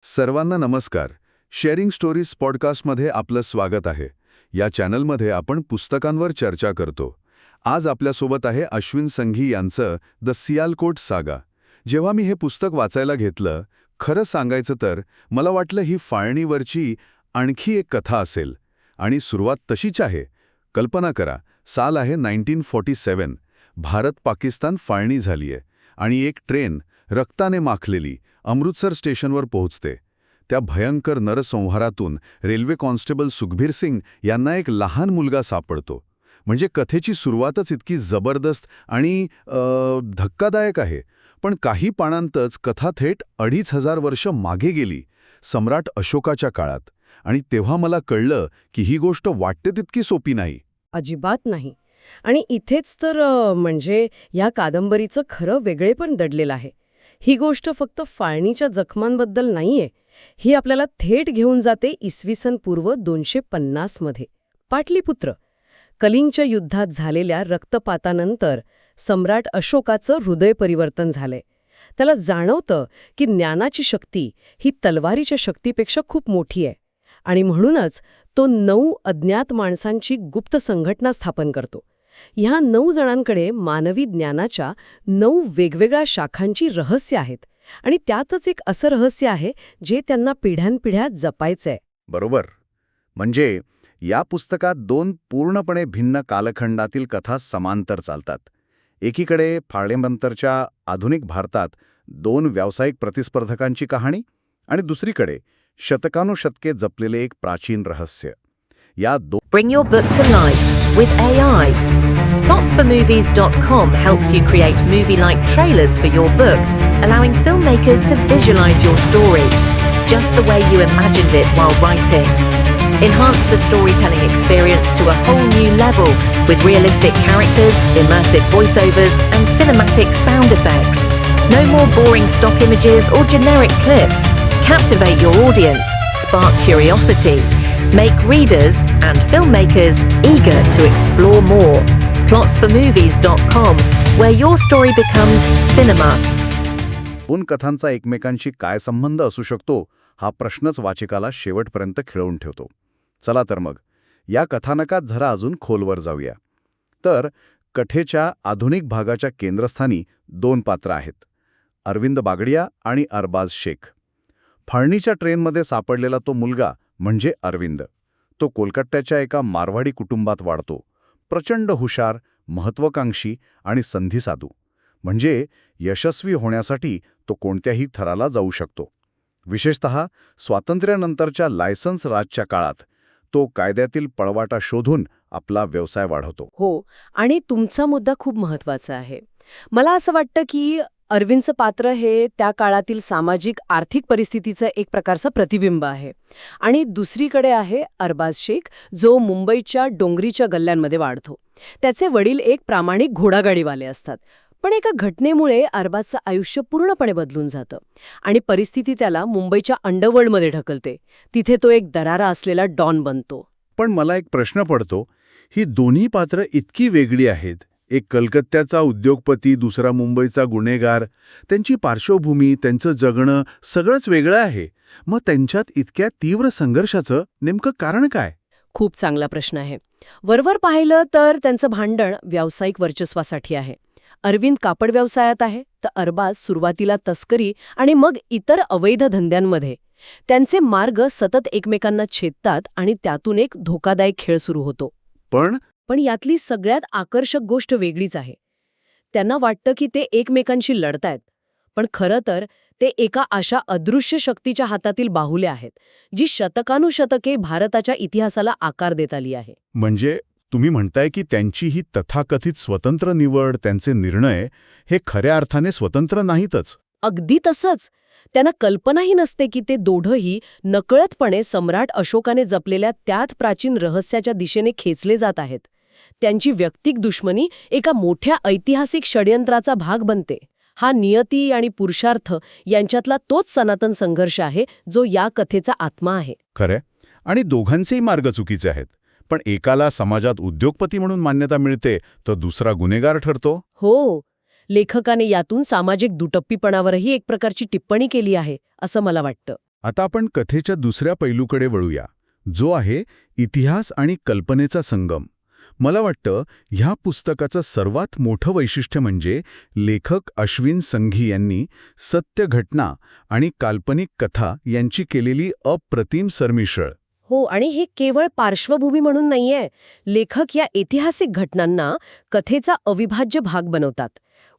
सर्वांना नमस्कार. Sharing stories पॉडकास्टमध्ये आपलं स्वागत आहे. या चॅनलमध्ये आपण पुस्तकांवर चर्चा करतो. आज आपल्यासोबत आहे अश्विन संघी यांचं द सियालकोट सागा. जेव्हा मी हे पुस्तक वाचायला घेतलं, खरं सांगायचं तर मला वाटलं ही फाळणीवरची आणखी एक कथा असेल. आणि सुरुवात तशीच आहे. कल्पना करा, साल आहे 1947. भारत-पाकिस्तान फाळणी झालीये आणि एक ट्रेन रक्ताने माखलेली अमृतसर स्टेशनवर पोहोचते. त्या भयंकर नरसंहारातून रेल्वे कॉन्स्टेबल सुखबीर सिंग यांना एक लहान मुलगा सापडतो. म्हणजे कथेची सुरुवातच इतकी जबरदस्त आणि धक्कादायक आहे. पण काही पानांतच कथा थेट 2500 वर्ष मागे गेली, सम्राट अशोकाच्या काळात. आणि तेव्हा मला कळलं की ही गोष्ट वाटते तितकी सोपी नाही. अजिबात नाही. आणि इथेच तर म्हणजे या कादंबरीचं खरं वेगळेपण दडलेलं आहे. ही गोष्ट फक्त फाळणीच्या जखमांबद्दल नाहीये. ही आपल्याला थेट घेऊन जाते इसवी पूर्व 250 मध्ये. पाटलीपुत्र. कलिंगच्या युद्धात झालेल्या रक्तपातानंतर सम्राट अशोकाचं हृदय परिवर्तन झालंय. त्याला जाणवतं की ज्ञानाची शक्ती ही तलवारीच्या शक्तीपेक्षा खूप मोठी आहे. आणि म्हणूनच तो 9 अज्ञात माणसांची गुप्त संघटना स्थापन करतो. ह्या 9 जणांकडे मानवी ज्ञानाच्या 9 वेगवेगळ्या शाखांची रहस्य आहेत. आणि त्यातच एक असं रहस्य आहे जे त्यांना पिढ्यानपिढ्या जपायचंय. बरोबर. म्हणजे या पुस्तकात 2 पूर्णपणे भिन्न कालखंडातील कथा समांतर चालतात. एकीकडे फाळणीनंतरच्या आधुनिक भारतात 2 व्यावसायिक प्रतिस्पर्धकांची कहाणी आणि दुसरीकडे शतकानुशतके जपलेले एक प्राचीन रहस्य. या Bring your book to life with AI. Plotsformovies.com helps you create movie-like trailers for your book, allowing filmmakers to visualize your story just the way you imagined it while writing. Enhance the storytelling experience to a whole new level with realistic characters, immersive voiceovers, and cinematic sound effects. No more boring stock images or generic clips. Captivate your audience, spark curiosity, make readers and filmmakers eager to explore more. Plotsformovies.com, where your story becomes cinema. 2 कथांचा एकमेकांशी काय संबंध असू शकतो हा प्रश्नच वाचकाला शेवटपर्यंत खिळवून ठेवतो. चला तर मग या कथानकात जरा अजून खोलवर जाऊया. तर कथेच्या आधुनिक भागाच्या केंद्रस्थानी 2 पात्र आहेत, अरविंद बागडिया आणि अरबाज शेख. फाळणीच्या ट्रेनमध्ये सापडलेला तो मुलगा म्हणजे अरविंद. तो कोलकात्याच्या एका मारवाडी कुटुंबात वाढतो. प्रचंड हुशार, महत्त्वाकांक्षी आणि संधीसाधू. म्हणजे यशस्वी होण्यासाठी तो कोणत्याही थराला जाऊ शकतो. विशेषतः स्वातंत्र्यानंतरच्या लायसन्स राजच्या काळात तो कायद्यातील पळवाटा शोधून आपला व्यवसाय वाढवतो. हो, आणि तुमचा मुद्दा खूप महत्वाचा आहे. मला असं वाटतं की अरविंदचं पात्र हे त्या काळातील सामाजिक आर्थिक परिस्थितीचं एक प्रकारचं प्रतिबिंब आहे. आणि दुसरीकडे आहे अरबाज शेख, जो मुंबईच्या डोंगरीच्या गल्ल्यांमध्ये वाढतो. त्याचे वडील एक प्रामाणिक घोडागाडीवाले असतात. पण एका घटनेमुळे अरबाजचं आयुष्य पूर्णपणे बदलून जातं आणि परिस्थिती त्याला मुंबईच्या अंडरवर्ल्डमध्ये ढकलते. तिथे तो एक दरारा असलेला डॉन बनतो. पण मला एक प्रश्न पडतो, ही दोन्ही पात्र इतकी वेगळी आहेत. एक कलकत्त्याचा उद्योगपती, दुसरा मुंबईचा गुन्हेगार. त्यांची पार्श्वभूमी, त्यांचं जगणं सगळंच वेगळं आहे. मग त्यांच्यात इतक्या तीव्र संघर्षाचं नेमकं कारण काय? खूप चांगला प्रश्न आहे. वरवर पाहिलं तर त्यांचं भांडण व्यावसायिक वर्चस्वासाठी आहे. अरविंद कापड व्यवसायात आहे, तर अरबाज सुरुवातीला तस्करी आणि मग इतर अवैध धंद्यांमध्ये. त्यांचे मार्ग सतत एकमेकांना छेदतात आणि त्यातून एक धोकादायक खेळ सुरू होतो. पण यातली सगळ्यात आकर्षक गोष्ट वेगळीच आहे. त्यांना वाटतं की ते एकमेकांशी लढतायत, पण खरं तर ते एका अशा अदृश्य शक्तीच्या हातातील बाहुले आहेत, जी शतकानुशतके भारताच्या इतिहासाला आकार देत आली आहे. म्हणजे तुम्ही म्हणताय की त्यांची ही तथाकथित स्वतंत्र निवड, त्यांचे निर्णय हे खऱ्या अर्थाने स्वतंत्र नाहीतच. अगदी तसंच. त्यांना कल्पनाही नसते की ते दोघंही नकळतपणे सम्राट अशोकाने जपलेल्या त्यात प्राचीन रहस्याच्या दिशेने खेचले जात आहेत. त्यांची व्यक्तिक दुश्मनी एका मोठ्या ऐतिहासिक षड्यंत्राचा भाग बनते. हा नियती आणि पुरुषार्थ यांच्यातला तोच सनातन संघर्ष आहे जो या कथेचा आत्मा आहे. खरंय. आणि दोघांचेही मार्ग चुकीचे आहेत. पण एकाला समाजात उद्योगपती म्हणून मान्यता मिळते, तर दुसरा गुन्हेगार ठरतो. हो, लेखकाने यातून सामाजिक दुटप्पीपणावरही एक प्रकारची टिप्पणी केली आहे, असं मला वाटतं. आता आपण कथेच्या दुसऱ्या पैलूकडे वळूया, जो आहे इतिहास आणि कल्पनेचा संगम. मला वाटतं ह्या पुस्तकाचं सर्वात मोठं वैशिष्ट्य म्हणजे लेखक अश्विन संघी यांनी सत्य घटना आणि काल्पनिक कथा यांची केलेली अप्रतिम सरमिसळ. हो, आणि हे केवळ पार्श्वभूमी म्हणून नाहीये. लेखक या ऐतिहासिक घटनांना कथेचा अविभाज्य भाग बनवतात.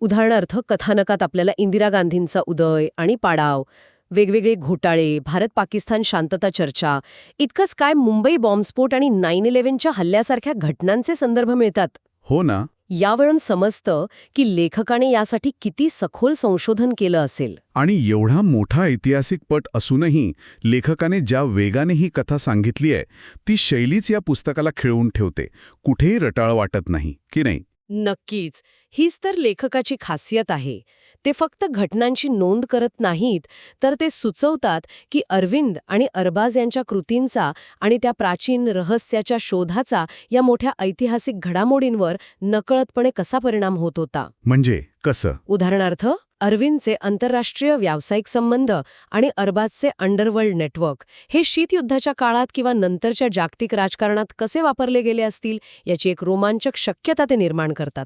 उदाहरणार्थ, कथानकात आपल्याला इंदिरा गांधींचा उदय आणि पाडाव, वेगवेगळे घोटाळे, भारत-पाकिस्तान शांतता चर्चा, इतकंच काय मुंबई बॉम्बस्फोट आणि 9/11च्या हल्ल्यासारख्या घटनांचे संदर्भ मिळतात. हो ना? यावरून समजतं की लेखकाने यासाठी किती सखोल संशोधन केलं असेल. आणि एवढा मोठा ऐतिहासिक पट असूनही लेखकाने ज्या वेगाने ही कथा सांगितली आहे, ती शैलीच या पुस्तकाला खिळवून ठेवते. कुठेही रटाळ वाटत नाही, की नाही? नक्कीच. हीच तर लेखकाची खासियत आहे. ते फक्त घटनांची नोंद करत नाहीत, तर ते सुचवतात की अरविंद आणि अरबाज यांच्या कृतींचा आणि त्या प्राचीन रहस्याच्या शोधाचा या मोठ्या ऐतिहासिक घडामोडींवर नकळतपणे कसा परिणाम होत होता. म्हणजे कसं? उदाहरणार्थ, अरविंदचे आंतरराष्ट्रीय व्यावसायिक संबंध आणि अरबाजचे अंडरवर्ल्ड नेटवर्क हे शीतयुद्धाच्या काळात किंवा नंतरच्या जागतिक राजकारणात कसे वापरले गेले असतील याची एक रोमांचक शक्यता ते निर्माण करतात.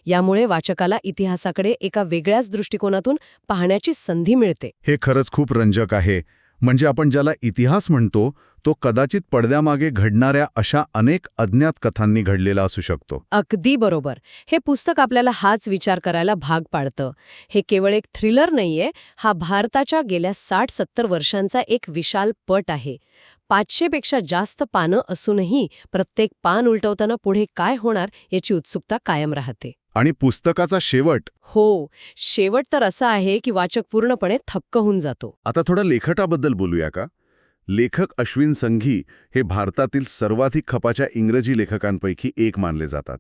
यामुळे वाचकाला इतिहासाकडे एका वेगळ्याच दृष्टिकोनातून पाहण्याची संधी मिळते. हे खरंच खूप रंजक आहे. म्हणजे आपण ज्याला इतिहास म्हणतो, तो कदाचित पडद्यामागे घडणाऱ्या अशा अनेक अज्ञात कथांनी घडलेला असू शकतो. अगदी बरोबर. हे पुस्तक आपल्याला हाच विचार करायला भाग पाडतं. हे केवळ एक थ्रिलर नाहीये, हा भारताच्या गेल्या 60-70 वर्षांचा एक विशाल पट आहे. 500 पेक्षा जास्त पानं असूनही प्रत्येक पान उलटवताना पुढे काय होणार याची उत्सुकता कायम राहते. आणि पुस्तकाचा शेवट? हो, शेवट तर असा आहे की वाचक पूर्णपणे थक्क होऊन जातो. आता थोडं लेखकाबद्दल बोलूया का? लेखक अश्विन संघी हे भारतातील सर्वाधिक खपाच्या इंग्रजी लेखकांपैकी एक मानले जातात.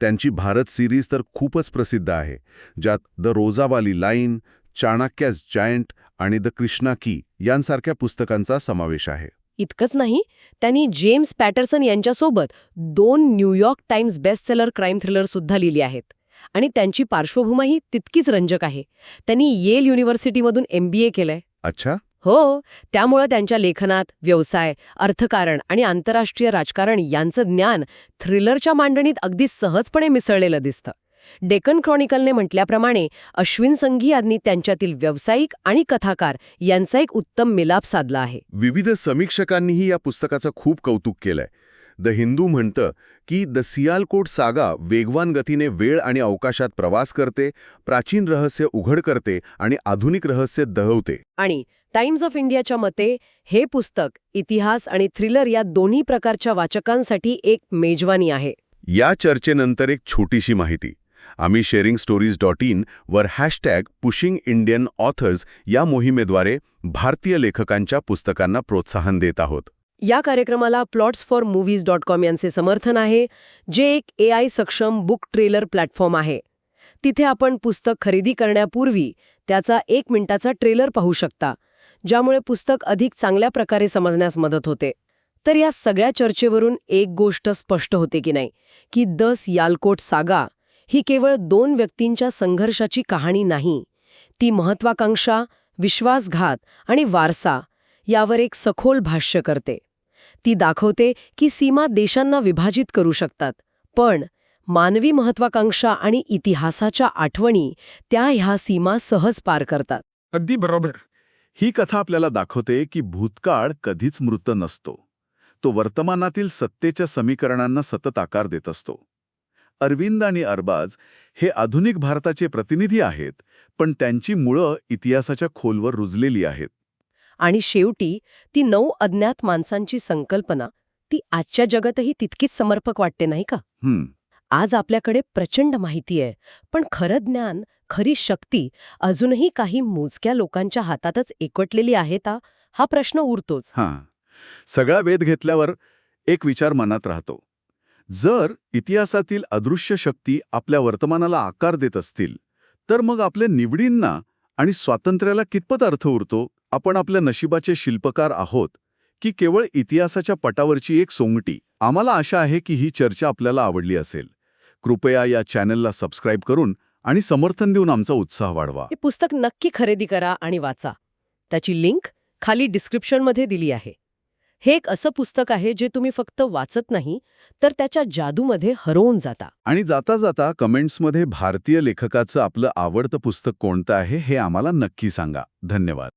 त्यांची भारत सिरीज तर खूपच प्रसिद्ध आहे, ज्यात द रोजावाली लाईन, चाणक्याज जायंट आणि द कृष्णा की यांसारख्या पुस्तकांचा समावेश आहे. इतकंच नाही, त्यांनी जेम्स पॅटरसन यांच्यासोबत 2 New York times bestseller crime thriller सुद्धा लिहिली आहेत. आणि त्यांची पार्श्वभूमीही तितकीच रंजक आहे. त्यांनी येल युनिव्हर्सिटीमधून MBA केलंय. अच्छा? हो, त्यामुळं त्यांच्या लेखनात व्यवसाय, अर्थकारण आणि आंतरराष्ट्रीय राजकारण यांचं ज्ञान थ्रिलरच्या मांडणीत अगदी सहजपणे मिसळलेलं दिसतं. डेक्कन क्रॉनिकलने म्हटल्याप्रमाणे अश्विन संघी यांनी त्यांच्यातील व्यावसायिक आणि कथाकार यांचा एक उत्तम मिलाप साधला आहे. विविध समीक्षकांनीही या पुस्तकाचं खूप कौतुक केलंय. द हिंदू म्हणतं की द सियालकोट सागा वेगवान गतीने वेळ आणि अवकाशात प्रवास करते, प्राचीन रहस्य उघड करते आणि आधुनिक रहस्य दहवते. आणि टाइम्स ऑफ इंडियाच्या मते हे पुस्तक इतिहास आणि थ्रिलर या दोन्ही प्रकारच्या वाचकांसाठी एक मेजवानी आहे. या चर्चेनंतर एक छोटीशी माहिती. आम्ही sharingstories.in वर #PushingIndianAuthors या मोहिमेद्वारे भारतीय लेखकांच्या पुस्तकांना प्रोत्साहन देत आहोत. या कार्यक्रमाला plotsformovies.com यांचे समर्थन आहे, जे एक AI सक्षम बुक ट्रेलर प्लॅटफॉर्म आहे. तिथे आपण पुस्तक खरेदी करण्यापूर्वी त्याचा 1 मिनिटाचा ट्रेलर पाहू शकता, ज्यामुळे पुस्तक अधिक चांगल्या प्रकारे समजण्यास मदत होते. तर या सगळ्या चर्चेवरून एक गोष्ट स्पष्ट होते की नाही, की द सियालकोट सागा ही केवळ 2 व्यक्तींच्या संघर्षाची कहाणी नाही. ती महत्वाकांक्षा, विश्वासघात आणि वारसा यावर एक सखोल भाष्य करते. ती दाखवते की सीमा देशांना विभाजित करू शकतात, पण मानवी महत्वाकांक्षा आणि इतिहासाच्या आठवणी त्या ह्या सीमा सहज पार करतात. अगदी बरोबर. ही कथा आपल्याला दाखवते की भूतकाळ कधीच मृत नसतो. तो वर्तमानातील सत्तेच्या समीकरणांना सतत आकार देत असतो. अरविंद आणि अरबाज हे आधुनिक भारताचे प्रतिनिधी आहेत, पण त्यांची मुळं इतिहासाच्या खोलवर रुजलेली आहेत. आणि शेवटी ती 9 अज्ञात माणसांची संकल्पना ती आजच्या जगातही तितकीच समर्पक वाटते, नाही का? आज आपल्याकडे प्रचंड माहिती आहे, पण खरं ज्ञान, खरी शक्ती अजूनही काही मोजक्या लोकांच्या हातातच एकवटलेली आहे का, हा प्रश्न उरतोच. सगळा वेध घेतल्यावर एक विचार मनात राहतो. जर इतिहासातील अदृश्य शक्ती आपल्या वर्तमानाला आकार देत असतील, तर मग आपल्या निवडींना आणि स्वातंत्र्याला कितपत अर्थ उरतो? आपण आपल्या नशिबाचे शिल्पकार आहोत की केवळ इतिहासाच्या पटावरची एक सोंगटी? आम्हाला आशा आहे की ही चर्चा आपल्याला आवडली असेल. कृपया या चॅनलला सबस्क्राईब करून आणि समर्थन देऊन आमचा उत्साह वाढवा. हे पुस्तक नक्की खरेदी करा आणि वाचा. त्याची लिंक खाली डिस्क्रिप्शनमध्ये दिली आहे. हे एक असं पुस्तक आहे जे तुम्ही फक्त वाचत नाही तर त्याच्या जादूमध्ये हरवून जाता. आणि जाता जाता कमेंट्समध्ये भारतीय लेखकाचं आपलं आवडतं पुस्तक कोणतं आहे हे आम्हाला नक्की सांगा. धन्यवाद.